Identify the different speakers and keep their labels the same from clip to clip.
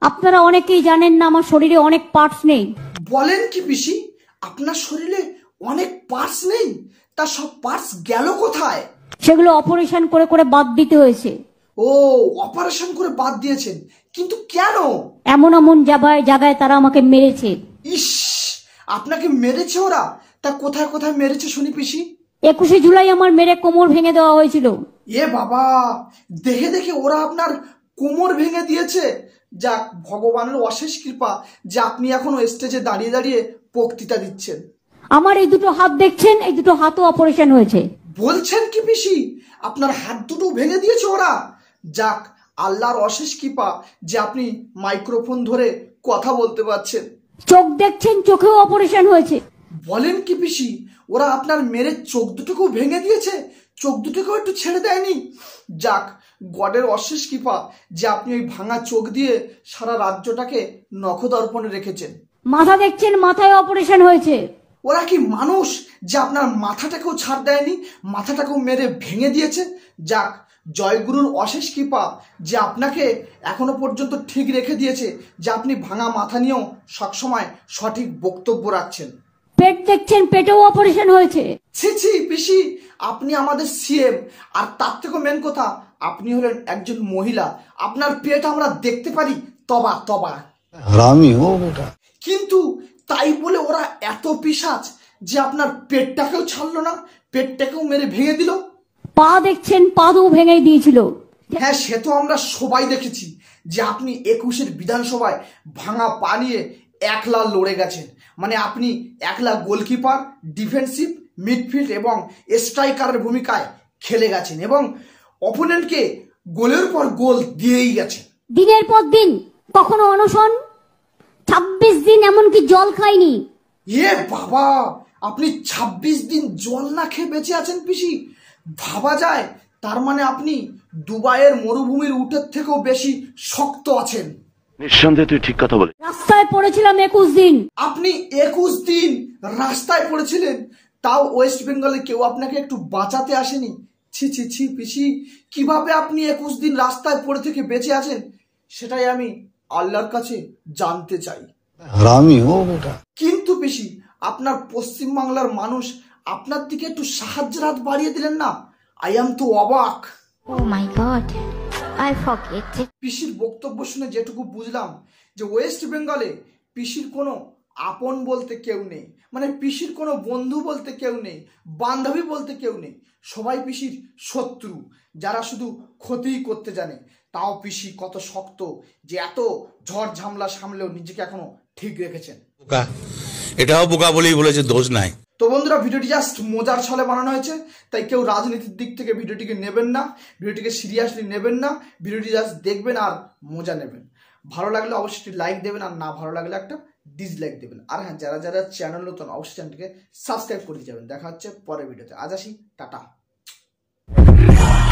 Speaker 1: আপনারা অনেকেই জানেন না আমার শরীরে অনেক পার্টস নেই।
Speaker 2: বলেন কি পিসি, আপনার শরীরে অনেক পার্টস নেই? তা সব পার্টস গেল কোথায়?
Speaker 1: সেগুলো অপারেশন করে করে বাদ দিতে হয়েছে।
Speaker 2: ও, অপারেশন করে বাদ দিয়েছেন, কিন্তু কেন?
Speaker 1: এমন এমন জায়গায় তারা আমাকে মেরেছে।
Speaker 2: ইস, আপনাকে মেরেছে ওরা? তা কোথায় কোথায় মেরেছে শুনি পিসি?
Speaker 1: 21শে জুলাই আমার মেরে কোমর ভেঙে দেওয়া হয়েছিল।
Speaker 2: এ বাবা, দেখে দেখে ওরা আপনার কোমর ভেঙে দিয়েছে। যাক, ভগবানের অশেষ কৃপা যে আপনি এখনো স্টেজে দাঁড়িয়ে দাঁড়িয়ে বক্তৃতা দিচ্ছেন।
Speaker 1: আমার এই দুটো হাত দেখছেন, এই দুটো হাতও অপারেশন হয়েছে।
Speaker 2: বলছেন কি পিসি, আপনার হাত দুটো ভেঙে দিয়েছে ওরা? যাক, আল্লাহর অশেষ কৃপা যে আপনি মাইক্রোফোন ধরে কথা বলতে পারছেন।
Speaker 1: চোখ দেখছেন, চোখেও অপারেশন হয়েছে।
Speaker 2: বলেন কি পিসি, ওরা আপনার মেরে চোখ দুটোকেও ভেঙে দিয়েছে? চোখ দুটোকেও একটু ছেড়ে দেয়নি? যাক, গডের অশেষ কৃপা যে আপনি ওই ভাঙা চোখ দিয়ে সারা রাজ্যটাকে নখদর্পণে রেখেছেন।
Speaker 1: মাথা দেখছেন, মাথায় অপারেশন হয়েছে।
Speaker 2: ওরা কি মানুষ যে আপনার মাথাটাকেও ছাড় দেয়নি, মাথাটাকেও মেরে ভেঙে দিয়েছে? যাক, জয়গুরুর অশেষ কৃপা যে আপনাকে এখনো পর্যন্ত ঠিক রেখে দিয়েছে, যে আপনি ভাঙা মাথা নিয়েও সবসময় সঠিক বক্তব্য রাখছেন।
Speaker 1: পেট দেখছেন, পেটেও অপারেশন হয়েছে।
Speaker 2: ছি ছি পিসি, আপনি আমাদের সিএম, আর তার থেকেও মেন কথা, আপনি হলেন একজন মহিলা। আপনার পেট আমরা দেখতে পারি, তবা তবা
Speaker 3: হারামি হো বেটা।
Speaker 2: কিন্তু তাই বলে ওরা এত পিশাচ যে আপনার পেটটাকেও ছাড়লো না, পেটটাকেও মেরে ভেঙে দিল।
Speaker 1: পা দেখছেন, পাও ভেঙে দিয়েছিল।
Speaker 2: হ্যাঁ, সে তো আমরা সবাই দেখেছি যে আপনি 21-এর বিধানসভায় ভাঙা পা নিয়ে একলা লড়ে গেছেন। মানে আপনি একলা গোলকিপার, ডিফেন্সিভ, মিডফিল্ড এবং স্ট্রাইকারের ভূমিকায় খেলে গেছেন এবং অপোনেন্টকে গোলের পর গোল দিয়েই গেছেন।
Speaker 1: দিনের পর দিন, কখনো অনশন, 26 দিন এমনকি জল খাইনি।
Speaker 2: এ বাবা, আপনি 26 দিন জল না খেয়ে বেঁচে আছেন পিসি? ভাবা যায়, তার মানে আপনি দুবাইয়ের মরুভূমির উটের থেকেও বেশি শক্ত আছেন।
Speaker 3: নিঃসন্দেহে তুই ঠিক কথা বলে।
Speaker 1: রাস্তায় পড়েছিলাম 21 দিন।
Speaker 2: আপনি 21 দিন রাস্তায় পড়েছিলেন, তাও ওয়েস্ট বেঙ্গলে কেউ আপনাকে একটু বাঁচাতে আসেনি? ছি ছি ছি পিসি, কিভাবে আপনি 21 দিন রাস্তায় পড়ে থেকে বেঁচে আছেন সেটাই আমি আল্লাহর কাছে জানতে চাই।
Speaker 3: হারামি হো বেটা।
Speaker 2: কিন্তু পিসি, আপনার পশ্চিমবাংলার মানুষ আপনার দিকে একটু সাহায্যের হাত বাড়িয়ে দিলেন না? আই এম তো অবাক।
Speaker 4: Oh my God, I forget it.
Speaker 2: পিসির বক্তব্য শুনে যেটুকু বুঝলাম যে ওয়েস্ট বেঙ্গলে পিসির কোনো আপন বলতে কেউ নেই, মানে পিসির কোনো বন্ধু বলতে কেউ নেই, বান্ধবী বলতে কেউ নেই। সবাই পিসির শত্রু, যারা শুধু ক্ষতিই করতে জানে। তাও পিসি কত শক্ত যে এত ঝড় ঝামলা সামলেও নিজেকে এখনো ঠিক রেখেছেন।
Speaker 5: এটাও বোকা বলেই বলেছে, দোষ নাই।
Speaker 2: তো বন্ধুরা, ভিডিওটি জাস্ট মজার ছলে বানানো হয়েছে, তাই কেউ রাজনীতির দিক থেকে ভিডিওটিকে নেবেন না, ভিডিওটিকে সিরিয়াসলি নেবেন না। ভিডিওটি জাস্ট দেখবেন আর মজা নেবেন। ভালো লাগলে অবশ্যই লাইক দেবেন, আর না ভালো লাগলে একটা ডিসলাইক দেবেন। আর হ্যাঁ, যারা যারা চ্যানেল নতুন অবশ্যই চ্যানেলটিকে সাবস্ক্রাইব করে যাবেন। দেখা হচ্ছে পরের ভিডিওতে। আজ আসি, tata.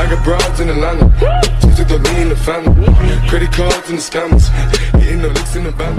Speaker 6: I got broads in Atlanta, just took the lean in the family, credit cards and the scammers, hitting the licks in the bank.